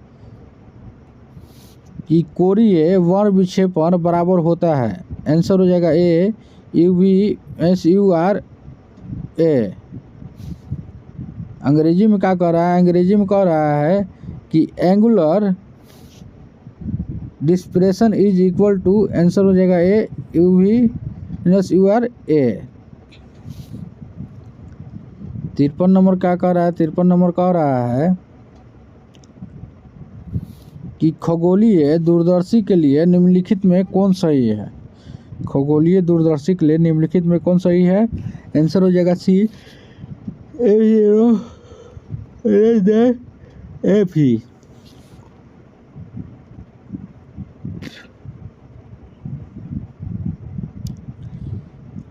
कि कोणीय वर्ण विक्षेपण बराबर होता है, आंसर हो जाएगा ए, UV/SURA। अंग्रेजी में क्या कह रहा है, अंग्रेजी में कह रहा है कि angular displacement is equal to, answer हो जाएगा ए, UV/SURA। 53 नंबर क्या कह रहा है, 53 नंबर कह रहा है कि खगोलीय दूरदर्शी के लिए निम्नलिखित में कौन सही है, खगोलीय दूरदर्शी के लिए निम्नलिखित में कौन सही है, आंसर हो जाएगा सी, A0FE।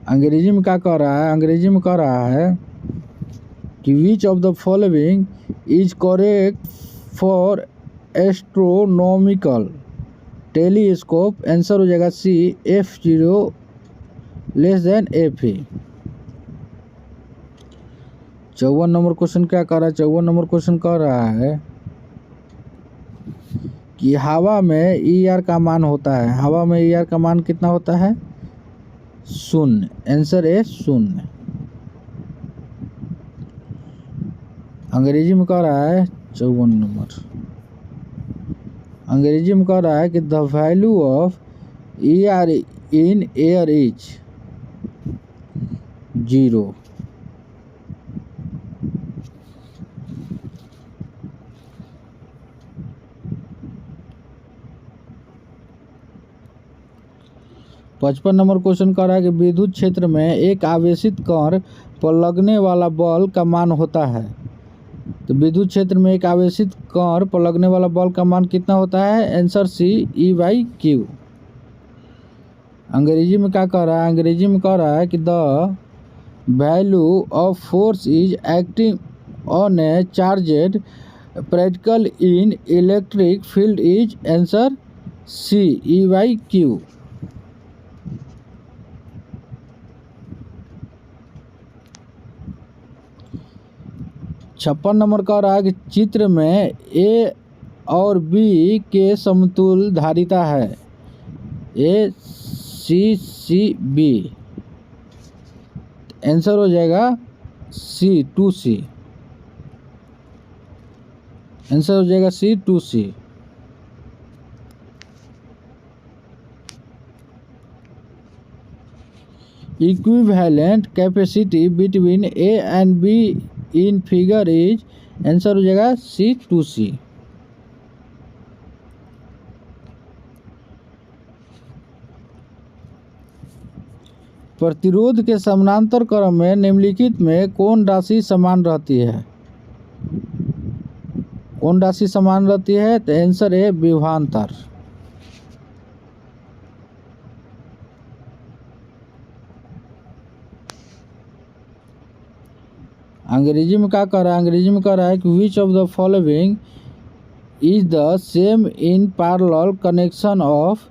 अंग्रेजी में क्या कह रहा है, अंग्रेजी में कह रहा है कि which of the following is correct for astronomical telescope, answer हो जाएगा सी F0 less than FE। 54 number question क्या कर रहा है, 54 नंबर क्वेश्चन कह रहा है कि हवा में ER का मान होता है, हवा में ER का मान कितना होता है, 0, आंसर है 0। अंग्रेजी में कह रहा है 54 नंबर, अंग्रेजी में कह रहा है कि the value of ER in air is 0। पचपन नंबर क्वेश्चन कर रहा है कि विद्युत क्षेत्र में एक आवेशित कण पर लगने वाला बल का मान होता है। तो विद्युत क्षेत्र में एक आवेशित कण पर लगने वाला बल का मान कितना होता है, आंसर सी E/Q। अंग्रेजी में क्या कह रहा है, अंग्रेजी में कह रहा है कि the value of force is acting on a charged particle in electric field is, answer C E/Q। 56 number कह रहा है कि चित्र में A और B के समतुल धारिता है, ACCB, आंसर हो जाएगा C2C, आंसर हो जाएगा C2C। Equivalent capacity between A and B in figure is, answer हो जाएगा C2C। प्रतिरोध के समानांतर क्रम में निम्नलिखित में कौन राशि समान रहती है, कौन राशि समान रहती है, तो आंसर है विभवांतर। अंग्रेजी में क्या कह रहा है, अंग्रेजी में कह रहा है कि which of the following is the same in parallel connection of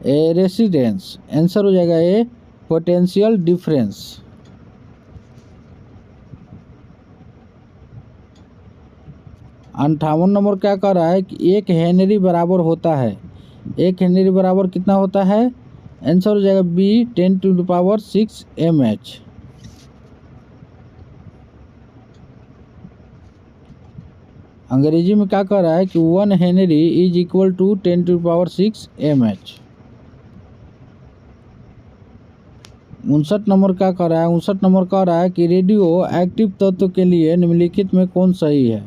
A residence, answer हो जाएगा ए पोटेंशियल डिफरेंस। अंठावन नंबर क्या कह रहा है कि 1 हेनरी बराबर होता है, 1 हेनरी बराबर कितना होता है, आंसर हो जाएगा B 10⁶ mH। अंग्रेजी में क्या कह रहा है कि 1 henry is equal to 10⁶ mH। 59 number क्या कह रहा है, 59 नंबर कह रहा है कि रेडियो एक्टिव तत्व के लिए निम्नलिखित में कौन सही है,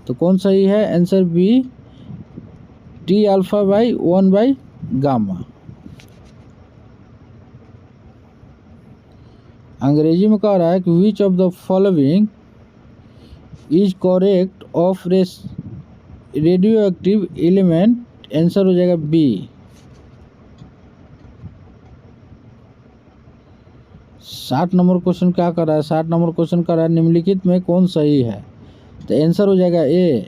तो कौन सही है, आंसर B T⁴/1/γ। अंग्रेजी में कह रहा है कि which of the following is correct of radio active element, answer हो जाएगा B। 60 नंबर क्वेश्चन क्या कर रहा है, 60 नंबर क्वेश्चन कर रहा है निम्नलिखित में कौन सही है, तो आंसर हो जाएगा A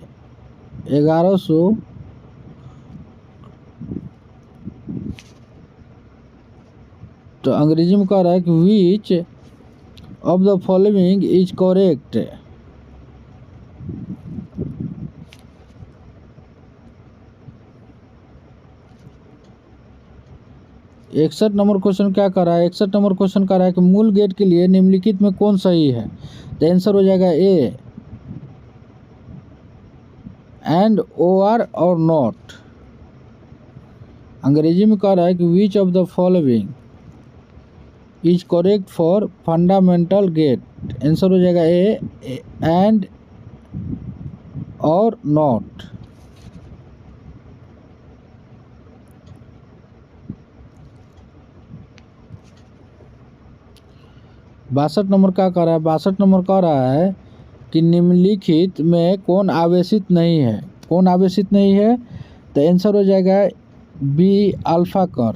1100। तो अंग्रेजी में कह रहा है कि which of the following is correct, 61 number question क्या कर रहा है, 61 नंबर क्वेश्चन कर रहा है कि मूल गेट के लिए निम्नलिखित में कौन सही है, तो आंसर हो जाएगा A एंड OR और नॉट। अंग्रेजी में कह रहा है कि which of the following is correct for fundamental gate, answer हो जाएगा A एंड और नॉट। बासठ नंबर क्या कह रहा है, 62 नंबर कह रहा है कि निम्नलिखित में कौन आवेशित नहीं है, कौन आवेशित नहीं है, तो आंसर हो जाएगा B अल्फा कण।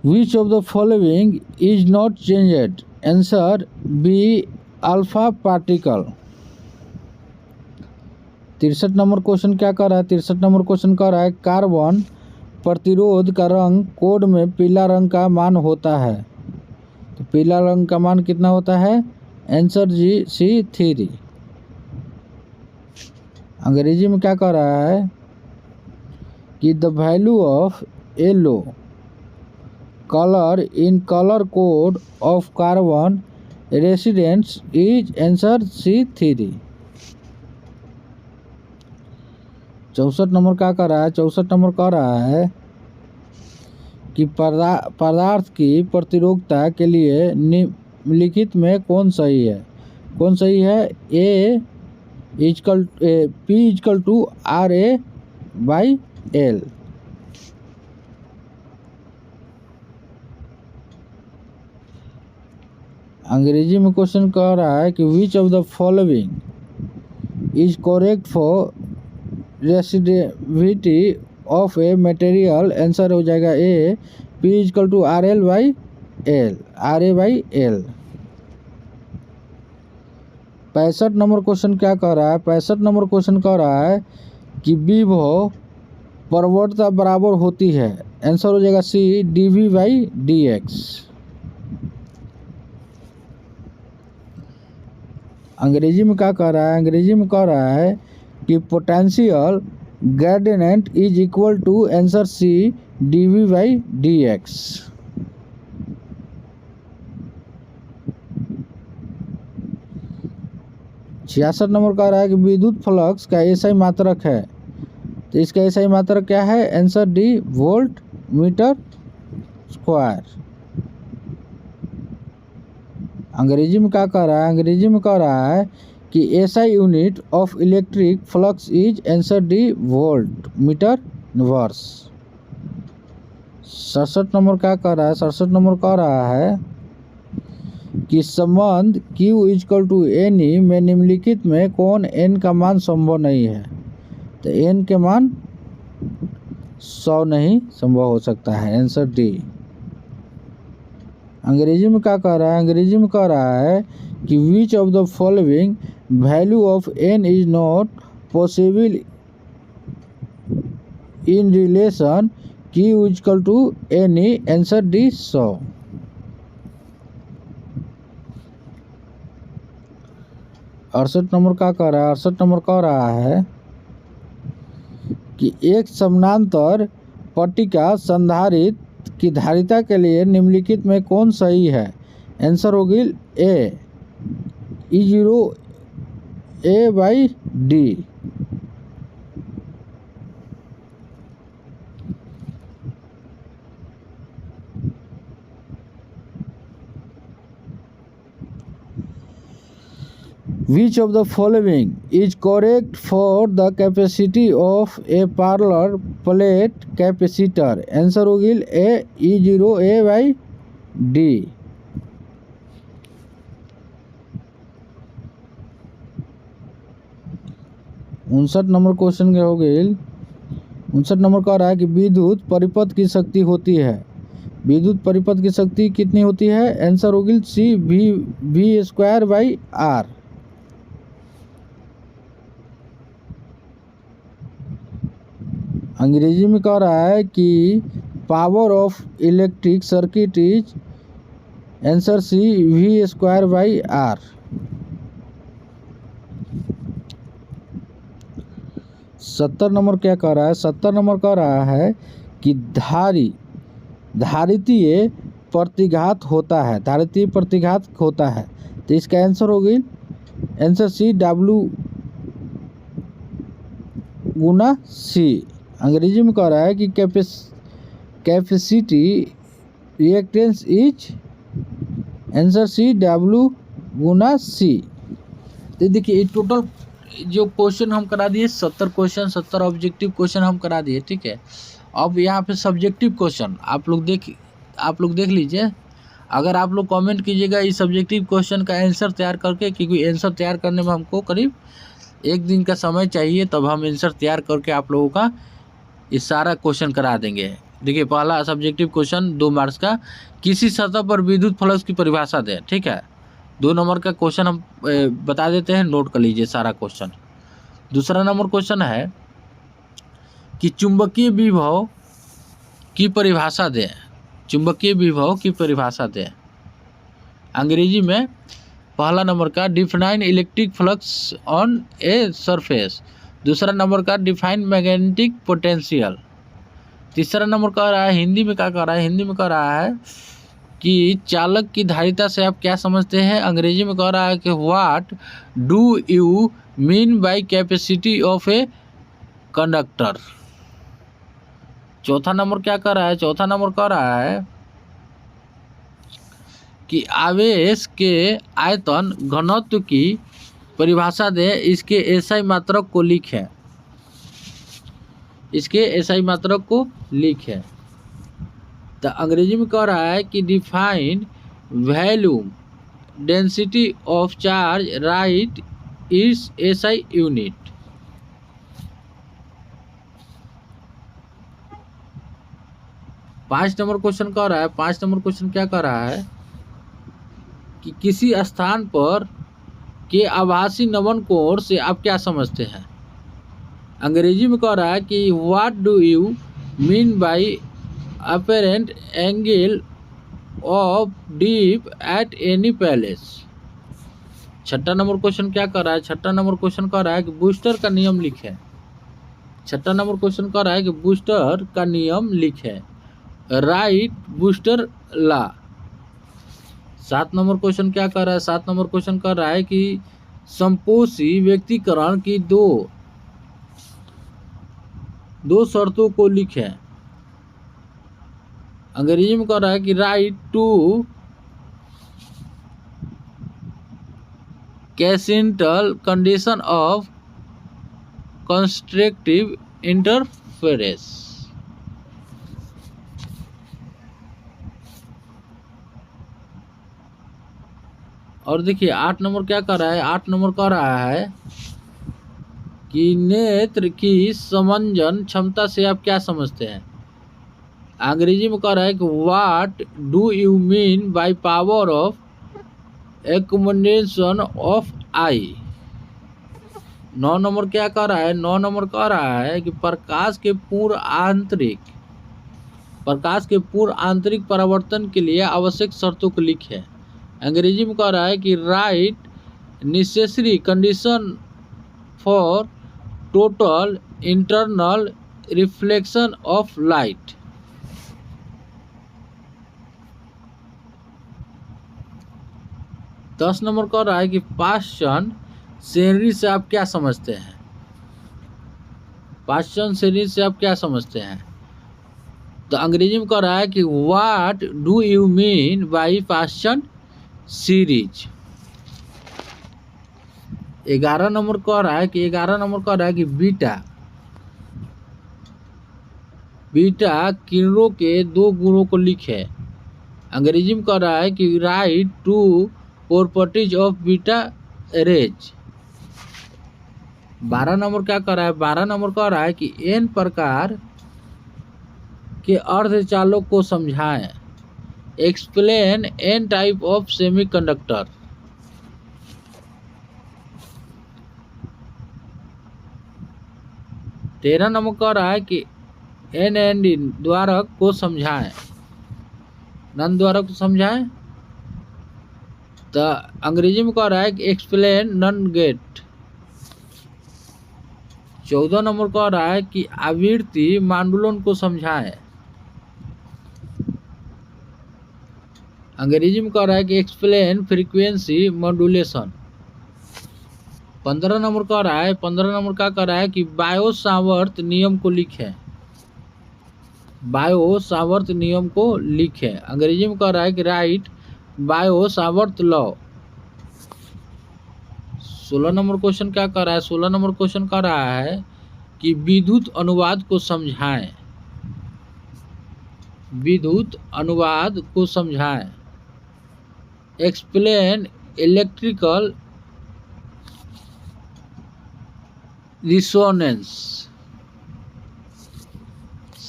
Which of the following is not changed? Answer B alpha particle. 63 number question क्या कर रहा है? 63 नंबर क्वेश्चन कह रहा है कार्बन प्रतिरोध का रंग कोड में पीला रंग का मान होता है। तो पीला रंग का मान कितना होता है? आंसर जी C3। अंग्रेजी में क्या कह रहा है कि the value of yellow colour in colour code of carbon residents is answer C3। 64 number क्या कर रहा है? 64 नंबर कह रहा है कि पदार्थ की प्रतिरोधकता के लिए निम्नलिखित में कौन सही है? कौन सही है? P equal to RA/L। अंग्रेजी में क्वेश्चन कह रहा है कि which of the following is correct for resistivity of a material? Answer हो जाएगा A P equal to RA/L। 65 number question क्या कह रहा है? 65 नंबर क्वेश्चन कह रहा है कि विभव प्रवणता बराबर होती है। आंसर हो जाएगा C dV/dx। अंग्रेजी में क्या कह रहा है? अंग्रेजी में कह रहा है कि potential gradient is equal to answer C dV/dx। छियासठ नंबर कह रहा है कि विद्युत फ्लक्स का एसआई मात्रक है। तो इसका एसआई मात्रक क्या है? Answer D volt meter square. अंग्रेजी में क्या कह रहा है? अंग्रेजी में कह रहा है कि SI unit of electric flux is answer D volt meter inverse. 67 number क्या कह रहा है? 67 नंबर कह रहा है कि संबंध Q इक्वल टू N में निम्नलिखित में कौन N का मान संभव नहीं है? तो N के मान 100 नहीं संभव हो सकता है। Answer D। अंग्रेजी में क्या कह रहा है? अंग्रेजी में कह रहा है कि which of the following value of N is not possible in relation Q equal to N। Answer D 100। 68 number क्या कह रहा है? 68 नंबर कह रहा है कि एक समानांतर पट्टिका संधारित्र की धारिता के लिए निम्नलिखित में कौन सही है? आंसर होगी A E0 A/D। Which of the following is correct for the capacity of a parallel plate capacitor? Answer होगी A E0 A/D। उनसठ नंबर क्वेश्चन के हो गए। 59 नंबर कह रहा है कि विद्युत परिपथ की शक्ति होती है। विद्युत परिपथ की शक्ति कितनी होती है? आंसर होगी C V²/R। अंग्रेजी में कह रहा है कि power of electric circuit is answer C V²/R। 70 number क्या कह रहा है? 70 नंबर कह रहा है कि धारितीय प्रतिघात होता है। धारितीय प्रतिघात होता है। तो इसका आंसर होगी आंसर C W/C। अंग्रेजी में कह रहा है कि capacity reactance is answer C W/C। तो देखिए ये टोटल जो क्वेश्चन हम करा दिए 70 क्वेश्चन, 70 ऑब्जेक्टिव क्वेश्चन हम करा दिए, ठीक है। अब यहाँ पे सब्जेक्टिव क्वेश्चन आप लोग देख लीजिए। अगर आप लोग कमेंट कीजिएगा इस सब्जेक्टिव क्वेश्चन का आंसर तैयार करके, क्योंकि आंसर तैयार करने में हमको करीब 1 दिन का समय चाहिए, तब हम आंसर तैयार करके आप लोगों का ये सारा क्वेश्चन करा देंगे। देखिए पहला सब्जेक्टिव क्वेश्चन 2 मार्क्स का, किसी सतह पर विद्युत फ्लक्स की परिभाषा दें। ठीक है, 2 नंबर का क्वेश्चन हम बता देते हैं, नोट कर लीजिए सारा क्वेश्चन। दूसरा नंबर क्वेश्चन है कि चुंबकीय विभव की परिभाषा दें। चुंबकीय विभव की परिभाषा दें अंग्रेजी में। पहला नंबर का define electric flux on a surface. दूसरा नंबर का डिफाइन मैग्नेटिक पोटेंशियल। तीसरा नंबर कह रहा है, हिंदी में क्या कह रहा है, हिंदी में कह रहा है कि चालक की धारिता से आप क्या समझते हैं। अंग्रेजी में कह रहा है कि what do you mean by capacity of a conductor. चौथा नंबर क्या कर रहा है, चौथा नंबर कह रहा है कि आवेश के आयतन घनत्व की परिभाषा दें, इसके एसआई मात्रक को लिखें। इसके एसआई मात्रक को लिखें। तो अंग्रेजी में कह रहा है कि define volume density of charge right it's SI unit. पाँच नंबर क्वेश्चन कह रहा है, 5 नंबर क्वेश्चन क्या कह रहा है कि किसी स्थान पर के आभासी नमन कोण से आप क्या समझते हैं। अंग्रेजी में कह रहा है कि what do you mean by apparent angle of deep at any palace. छठा नंबर क्वेश्चन क्या कर रहा है, छठा नंबर क्वेश्चन कह रहा है कि बूस्टर का नियम लिखें। छठा नंबर क्वेश्चन कह रहा है कि बूस्टर का नियम लिखें, राइट बूस्टर ला। 7 नंबर क्वेश्चन क्या कर रहा है, 7 नंबर क्वेश्चन कर रहा है कि संपोषी व्यक्तिकरण की दो शर्तों को लिखें। अंग्रेजी में कह रहा है कि write to essential condition of constructive interference. और देखिए 8 नंबर क्या कर रहा है, 8 नंबर कह रहा है कि नेत्र की समंजन क्षमता से आप क्या समझते हैं। अंग्रेजी में कह रहा है कि what do you mean by power of accommodation of I. 9 number क्या कह रहा है, 9 नंबर कह रहा है कि प्रकाश के पूर्ण आंतरिक परावर्तन के लिए आवश्यक शर्तों को लिखें। अंग्रेजी में कह रहा है कि right necessary condition for total internal reflection of light. दस नंबर कह रहा है कि पाश्चन श्रेणी से आप क्या समझते हैं। पाश्चन श्रेणी से आप क्या समझते हैं। तो अंग्रेजी में कह रहा है कि what do you mean by पाश्चन series. 11 number कह रहा है कि 11 नंबर कह रहा है कि बीटा किरणों के दो गुणों को लिखे। अंग्रेजी में कह रहा है कि write two properties of beta rays. 12 number क्या कह रहा है, 12 नंबर कह रहा है कि एन प्रकार के अर्धचालक को समझाएं। Explain N type of semiconductor. 13 number कह रहा है कि एन द्वारक को समझाएं। नन द्वारक को समझाएं। तो अंग्रेजी में कह रहा है कि एक्सप्लेन नन गेट। 14 नंबर कह रहा है कि आवृत्ति मांडुलन को समझाएं। अंग्रेजी में कह रहा है कि एक्सप्लेन फ्रीक्वेंसी मॉड्यूलेशन। 15 नंबर कह रहा है, 15 नंबर क्या कह रहा है कि बायो सावर्त नियम को लिखें। बायो सावर्त नियम को लिखें। अंग्रेजी में कह रहा है कि right bio Savart law. 16 number question क्या कर रहा है, 16 नंबर क्वेश्चन कह रहा है कि विद्युत अनुवाद को समझाएं। विद्युत अनुवाद को समझाएं। Explain electrical रिसोनेंस।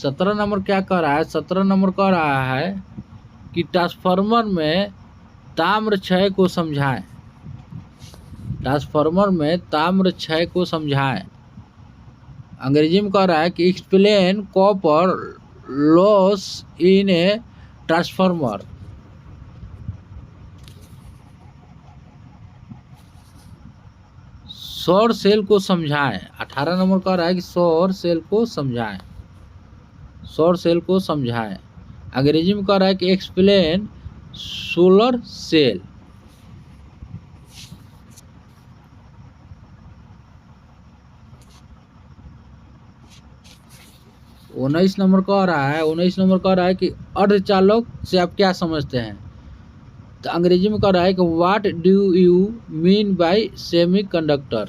17 नंबर क्या कह रहा है, 17 नंबर कह रहा है कि ट्रांसफार्मर में ताम्र क्षय को समझाएं। ट्रांसफार्मर में ताम्र क्षय को समझाएं। अंग्रेजी में कह रहा है कि explain copper loss in a transformer. सौर सेल को समझाएं। 18 नंबर कह रहा है कि सौर सेल को समझाएं। सौर सेल को समझाएं। अंग्रेजी में कह रहा है कि एक्सप्लेन सोलर सेल। उन्नीस नंबर कह रहा है कि अर्धचालक से आप क्या समझते हैं। तो अंग्रेजी में कह रहा है कि what do you mean by semi conductor.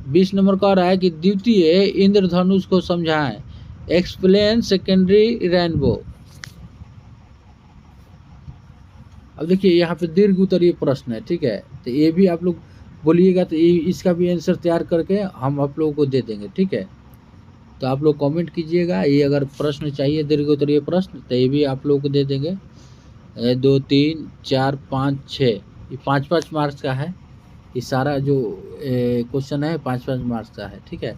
20 number कह रहा है कि द्वितीय इंद्रधनुष को समझाएं। Explain secondary rainbow. अब देखिए यहाँ पे दीर्घ उत्तरीय प्रश्न है, ठीक है, तो ये भी आप लोग बोलिएगा तो इसका भी आंसर तैयार करके हम आप लोगों को दे देंगे, ठीक है। तो आप लोग कमेंट कीजिएगा, ये अगर प्रश्न चाहिए दीर्घ उत्तरीय प्रश्न तो ये भी आप लोगों को दे देंगे। 2 3 4 5 6 ये 5-5 मार्क्स का है। ये सारा जो क्वेश्चन है 5-5 मार्क्स का है, ठीक है।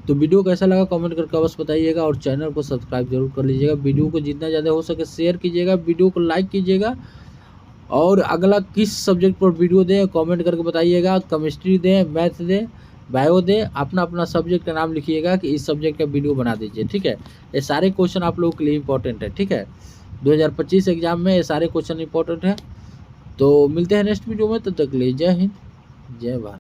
तो वीडियो कैसा लगा कमेंट करके अवश्य बताइएगा और चैनल को सब्सक्राइब जरूर कर लीजिएगा। वीडियो को जितना ज़्यादा हो सके शेयर कीजिएगा, वीडियो को लाइक कीजिएगा और अगला किस सब्जेक्ट पर वीडियो दें कमेंट करके बताइएगा। केमिस्ट्री दें, मैथ दें, बायो दें, अपना अपना सब्जेक्ट का नाम लिखिएगा कि इस सब्जेक्ट का वीडियो बना दीजिए, ठीक है। ये सारे क्वेश्चन आप लोगों के लिए इंपॉर्टेंट है, ठीक है। 2025 एग्जाम में ये सारे क्वेश्चन इंपॉर्टेंट है। तो मिलते हैं नेक्स्ट वीडियो में, तब तक के लिए जय हिंद जय भारत।